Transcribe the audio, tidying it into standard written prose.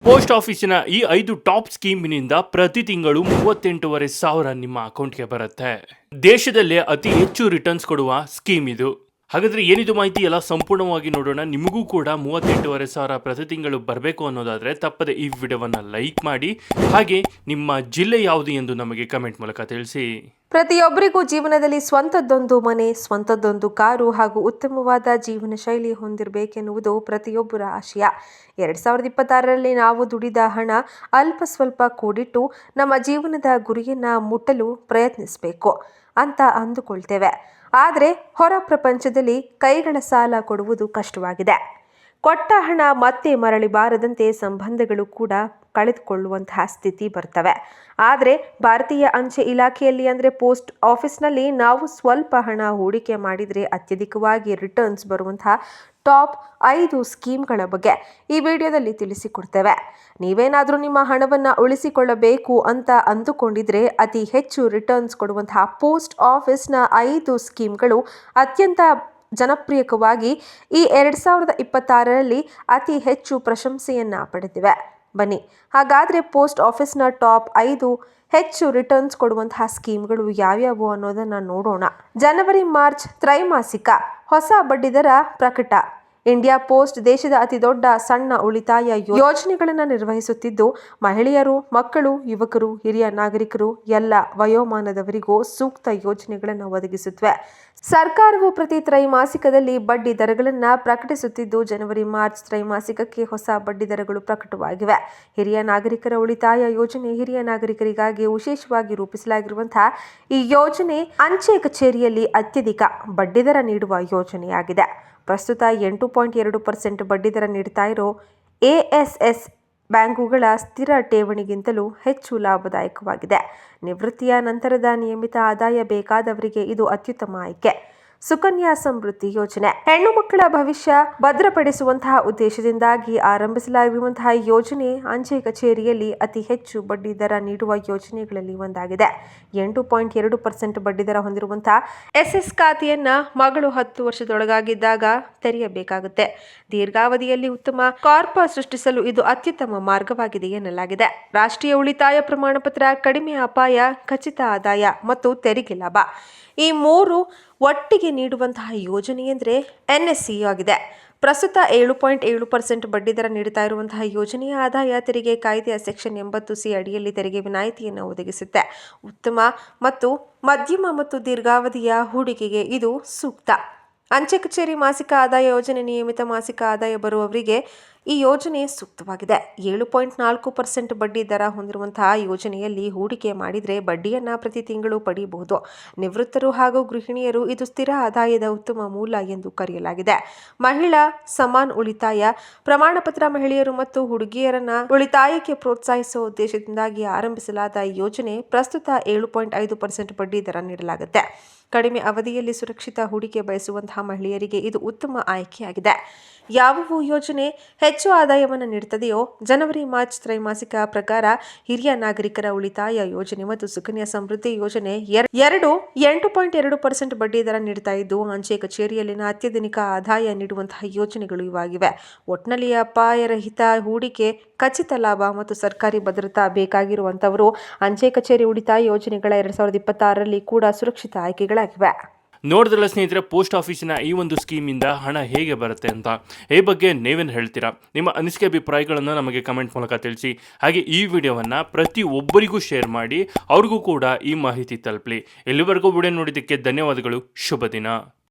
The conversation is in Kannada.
ಪೋಸ್ಟ್ ಆಫೀಸಿನ ಈ 5 ಟಾಪ್ ಸ್ಕೀಮಿನಿಂದ ಪ್ರತಿ ತಿಂಗಳು 38,500 ನಿಮ್ಮ ಅಕೌಂಟ್ಗೆ ಬರುತ್ತೆ. ದೇಶದಲ್ಲೇ ಅತಿ ಹೆಚ್ಚು ರಿಟರ್ನ್ಸ್ ಕೊಡುವ ಸ್ಕೀಮ್ ಇದು. ಹಾಗಾದ್ರೆ ಏನಿದು ಮಾಹಿತಿ ಎಲ್ಲ ಸಂಪೂರ್ಣವಾಗಿ ನೋಡೋಣ. ನಿಮಗೂ ಕೂಡ 38,500 ಪ್ರತಿ ತಿಂಗಳು ಬರಬೇಕು ಅನ್ನೋದಾದ್ರೆ ತಪ್ಪದೆ ಈ ವಿಡಿಯೋವನ್ನ ಲೈಕ್ ಮಾಡಿ, ಹಾಗೆ ನಿಮ್ಮ ಜಿಲ್ಲೆ ಯಾವುದು ಎಂದು ನಮಗೆ ಕಮೆಂಟ್ ಮೂಲಕ ತಿಳಿಸಿ. ಪ್ರತಿಯೊಬ್ಬರಿಗೂ ಜೀವನದಲ್ಲಿ ಸ್ವಂತದ್ದೊಂದು ಮನೆ, ಸ್ವಂತದ್ದೊಂದು ಕಾರು ಹಾಗೂ ಉತ್ತಮವಾದ ಜೀವನ ಶೈಲಿ ಹೊಂದಿರಬೇಕೆನ್ನುವುದು ಪ್ರತಿಯೊಬ್ಬರ ಆಶಯ. 2026ರಲ್ಲಿ ನಾವು ದುಡಿದ ಹಣ ಅಲ್ಪ ಸ್ವಲ್ಪ ಕೂಡಿಟ್ಟು ನಮ್ಮ ಜೀವನದ ಗುರಿಯನ್ನ ಮುಟ್ಟಲು ಪ್ರಯತ್ನಿಸಬೇಕು ಅಂತ ಅಂದುಕೊಳ್ತೇವೆ. ಆದರೆ ಹೊರ ಪ್ರಪಂಚದಲ್ಲಿ ಕೈಗಳ ಸಾಲ ಕೊಡುವುದು ಕಷ್ಟವಾಗಿದೆ. ಕೊಟ್ಟ ಹಣ ಮತ್ತೆ ಮರಳಿ ಬಾರದಂತೆ ಸಂಬಂಧಗಳು ಕೂಡ ಕಳೆದುಕೊಳ್ಳುವಂತಹ ಸ್ಥಿತಿ ಬರ್ತವೆ. ಆದರೆ ಭಾರತೀಯ ಅಂಚೆ ಇಲಾಖೆಯಲ್ಲಿ ಅಂದರೆ ಪೋಸ್ಟ್ ಆಫೀಸ್ನಲ್ಲಿ ನಾವು ಸ್ವಲ್ಪ ಹಣ ಹೂಡಿಕೆ ಮಾಡಿದರೆ ಅತ್ಯಧಿಕವಾಗಿ ರಿಟರ್ನ್ಸ್ ಬರುವಂತಹ ಟಾಪ್ 5 ಸ್ಕೀಮ್ಗಳ ಬಗ್ಗೆ ಈ ವಿಡಿಯೋದಲ್ಲಿ ತಿಳಿಸಿಕೊಡ್ತೇವೆ. ನೀವೇನಾದರೂ ನಿಮ್ಮ ಹಣವನ್ನು ಉಳಿಸಿಕೊಳ್ಳಬೇಕು ಅಂತ ಅಂದುಕೊಂಡಿದ್ರೆ ಅತಿ ಹೆಚ್ಚು ರಿಟರ್ನ್ಸ್ ಕೊಡುವಂತಹ ಪೋಸ್ಟ್ ಆಫೀಸ್ನ 5 ಸ್ಕೀಮ್ಗಳು ಅತ್ಯಂತ ಜನಪ್ರಿಯವಾಗಿ ಈ 2026ರಲ್ಲಿ ಅತಿ ಹೆಚ್ಚು ಪ್ರಶಂಸೆಯನ್ನ ಪಡೆದಿವೆ. ಬನ್ನಿ ಹಾಗಾದರೆ ಪೋಸ್ಟ್ ಆಫೀಸ್ನ ಟಾಪ್ 5 ಹೆಚ್ಚು ರಿಟರ್ನ್ಸ್ ಕೊಡುವಂತಹ ಸ್ಕೀಮ್ಗಳು ಯಾವ್ಯಾವು ಅನ್ನೋದನ್ನು ನೋಡೋಣ. ಜನವರಿ ಮಾರ್ಚ್ ತ್ರೈಮಾಸಿಕ ಹೊಸ ಬಡ್ಡಿದರ ಪ್ರಕಟ. ಇಂಡಿಯಾ ಪೋಸ್ಟ್ ದೇಶದ ಅತಿ ದೊಡ್ಡ ಸಣ್ಣ ಉಳಿತಾಯ ಯೋಜನೆಗಳನ್ನು ನಿರ್ವಹಿಸುತ್ತಿದ್ದು, ಮಹಿಳೆಯರು, ಮಕ್ಕಳು, ಯುವಕರು, ಹಿರಿಯ ನಾಗರಿಕರು ಎಲ್ಲ ವಯೋಮಾನದವರಿಗೂ ಸೂಕ್ತ ಯೋಜನೆಗಳನ್ನು ಒದಗಿಸುತ್ತವೆ. ಸರ್ಕಾರವು ಪ್ರತಿ ತ್ರೈಮಾಸಿಕದಲ್ಲಿ ಬಡ್ಡಿ ದರಗಳನ್ನು ಪ್ರಕಟಿಸುತ್ತಿದ್ದು, ಜನವರಿ ಮಾರ್ಚ್ ತ್ರೈಮಾಸಿಕಕ್ಕೆ ಹೊಸ ಬಡ್ಡಿ ದರಗಳು ಪ್ರಕಟವಾಗಿವೆ. ಹಿರಿಯ ನಾಗರಿಕರ ಉಳಿತಾಯ ಯೋಜನೆ. ಹಿರಿಯ ನಾಗರಿಕರಿಗಾಗಿ ವಿಶೇಷವಾಗಿ ರೂಪಿಸಲಾಗಿರುವಂತಹ ಈ ಯೋಜನೆ ಅಂಚೆ ಕಚೇರಿಯಲ್ಲಿ ಅತ್ಯಧಿಕ ಬಡ್ಡಿದರ ನೀಡುವ ಯೋಜನೆಯಾಗಿದೆ. ಪ್ರಸ್ತುತ 8.2% ಬಡ್ಡಿದರ ನೀಡುತ್ತಾ ಇರೋ ASS ಬ್ಯಾಂಕುಗಳ ಸ್ಥಿರ ಠೇವಣಿಗಿಂತಲೂ ಹೆಚ್ಚು ಲಾಭದಾಯಕವಾಗಿದೆ. ನಿವೃತ್ತಿಯ ನಂತರದ ನಿಯಮಿತ ಆದಾಯ ಬೇಕಾದವರಿಗೆ ಇದು ಅತ್ಯುತ್ತಮ ಆಯ್ಕೆ. ಸುಕನ್ಯಾ ಸಮೃದ್ಧಿ ಯೋಜನೆ. ಹೆಣ್ಣು ಮಕ್ಕಳ ಭವಿಷ್ಯ ಭದ್ರಪಡಿಸುವಂತಹ ಉದ್ದೇಶದಿಂದಾಗಿ ಆರಂಭಿಸಲಾಗಿರುವಂತಹ ಯೋಜನೆ ಅಂಚೆ ಕಚೇರಿಯಲ್ಲಿ ಅತಿ ಹೆಚ್ಚು ಬಡ್ಡಿ ದರ ನೀಡುವ ಯೋಜನೆಗಳಲ್ಲಿ ಒಂದಾಗಿದೆ. 8.2% ಬಡ್ಡಿ ದರ ಹೊಂದಿರುವಂತಹ SS ಖಾತೆಯನ್ನ ಮಗಳು 10 ವರ್ಷದೊಳಗಾಗಿದ್ದಾಗ ತೆರೆಯಬೇಕಾಗುತ್ತೆ. ದೀರ್ಘಾವಧಿಯಲ್ಲಿ ಉತ್ತಮ ಕಾರ್ಪ ಸೃಷ್ಟಿಸಲು ಇದು ಅತ್ಯುತ್ತಮ ಮಾರ್ಗವಾಗಿದೆ ಎನ್ನಲಾಗಿದೆ. ರಾಷ್ಟ್ರೀಯ ಉಳಿತಾಯ ಪ್ರಮಾಣ ಪತ್ರ, ಕಡಿಮೆ ಅಪಾಯ, ಖಚಿತ ಆದಾಯ ಮತ್ತು ತೆರಿಗೆ ಲಾಭ. ಈ 3 ಒಟ್ಟಿಗೆ ನೀಡುವಂತಹ ಯೋಜನೆ ಎಂದರೆ NSE ಆಗಿದೆ. ಪ್ರಸ್ತುತ 7.7% ಬಡ್ಡಿದರ ನೀಡುತ್ತಾ ಇರುವಂತಹ ಯೋಜನೆಯ ಆದಾಯ ತೆರಿಗೆ ಕಾಯ್ದೆಯ ಸೆಕ್ಷನ್ 80C ಅಡಿಯಲ್ಲಿ ತೆರಿಗೆ ವಿನಾಯಿತಿಯನ್ನು ಒದಗಿಸುತ್ತೆ. ಉತ್ತಮ ಮತ್ತು ಮಧ್ಯಮ ಮತ್ತು ದೀರ್ಘಾವಧಿಯ ಹೂಡಿಕೆಗೆ ಇದು ಸೂಕ್ತ. ಅಂಚೆ ಕಚೇರಿ ಮಾಸಿಕ ಆದಾಯ ಯೋಜನೆ. ನಿಯಮಿತ ಮಾಸಿಕ ಆದಾಯ ಬರುವವರಿಗೆ ಈ ಯೋಜನೆ ಸೂಕ್ತವಾಗಿದೆ. 7.4% ಬಡ್ಡಿ ದರ ಹೊಂದಿರುವಂತಹ ಯೋಜನೆಯಲ್ಲಿ ಹೂಡಿಕೆ ಮಾಡಿದರೆ ಬಡ್ಡಿಯನ್ನು ಪ್ರತಿ ತಿಂಗಳು ಪಡೆಯಬಹುದು. ನಿವೃತ್ತರು ಹಾಗೂ ಗೃಹಿಣಿಯರು ಇದು ಸ್ಥಿರ ಆದಾಯದ ಉತ್ತಮ ಮೂಲ ಎಂದು ಕರೆಯಲಾಗಿದೆ. ಮಹಿಳಾ ಸಮಾನ್ ಉಳಿತಾಯ ಪ್ರಮಾಣಪತ್ರ. ಮಹಿಳೆಯರು ಮತ್ತು ಹುಡುಗಿಯರನ್ನ ಉಳಿತಾಯಕ್ಕೆ ಪ್ರೋತ್ಸಾಹಿಸುವ ಉದ್ದೇಶದಿಂದಾಗಿ ಆರಂಭಿಸಲಾದ ಯೋಜನೆ. ಪ್ರಸ್ತುತ 7.5% ಬಡ್ಡಿ ದರ ನೀಡಲಾಗುತ್ತೆ. ಕಡಿಮೆ ಅವಧಿಯಲ್ಲಿ ಸುರಕ್ಷಿತ ಹೂಡಿಕೆ ಬಯಸುವಂತಹ ಮಹಿಳೆಯರಿಗೆ ಇದು ಉತ್ತಮ ಆಯ್ಕೆಯಾಗಿದೆ. ಯಾವುವು ಯೋಜನೆ ಹೆಚ್ಚು ಆದಾಯವನ್ನು ನೀಡುತ್ತದೆಯೋ? ಜನವರಿ ಮಾರ್ಚ್ ತ್ರೈಮಾಸಿಕ ಪ್ರಕಾರ ಹಿರಿಯ ನಾಗರಿಕರ ಉಳಿತಾಯ ಯೋಜನೆ ಮತ್ತು ಸುಕನ್ಯಾ ಸಮೃದ್ಧಿ ಯೋಜನೆ 8.2% ಬಡ್ಡಿ ದರ ನೀಡುತ್ತಾ ಇದ್ದು, ಅಂಚೆ ಕಚೇರಿಯಲ್ಲಿನ ಅತ್ಯಧಿಕ ಆದಾಯ ನೀಡುವಂತಹ ಯೋಜನೆಗಳು ಇವಾಗಿವೆ. ಒಟ್ನಲ್ಲಿ ಅಪಾಯರಹಿತ ಹೂಡಿಕೆ, ಖಚಿತ ಲಾಭ ಮತ್ತು ಸರ್ಕಾರಿ ಭದ್ರತಾ ಬೇಕಾಗಿರುವಂತವರು ಅಂಚೆ ಕಚೇರಿ ಉಳಿತಾಯ ಯೋಜನೆಗಳ 2026ರಲ್ಲಿ ಕೂಡ ಸುರಕ್ಷಿತ ಆಯ್ಕೆಗಳಾಗಿವೆ. ನೋಡಿದ್ರಲ್ಲ ಸ್ನೇಹಿತರೆ, ಪೋಸ್ಟ್ ಆಫೀಸಿನ ಈ ಒಂದು ಸ್ಕೀಮಿಂದ ಹಣ ಹೇಗೆ ಬರುತ್ತೆ ಅಂತ. ಈ ಬಗ್ಗೆ ನೀವೇನು ಹೇಳ್ತೀರಾ? ನಿಮ್ಮ ಅನಿಸಿಕೆ ಅಭಿಪ್ರಾಯಗಳನ್ನು ನಮಗೆ ಕಮೆಂಟ್ ಮೂಲಕ ತಿಳಿಸಿ. ಹಾಗೆ ಈ ವಿಡಿಯೋವನ್ನು ಪ್ರತಿಯೊಬ್ಬರಿಗೂ ಶೇರ್ ಮಾಡಿ, ಅವ್ರಿಗೂ ಕೂಡ ಈ ಮಾಹಿತಿ ತಲುಪಲಿ. ಎಲ್ಲಿವರೆಗೂ ವಿಡಿಯೋ ನೋಡಿದ್ದಕ್ಕೆ ಧನ್ಯವಾದಗಳು. ಶುಭ ದಿನ.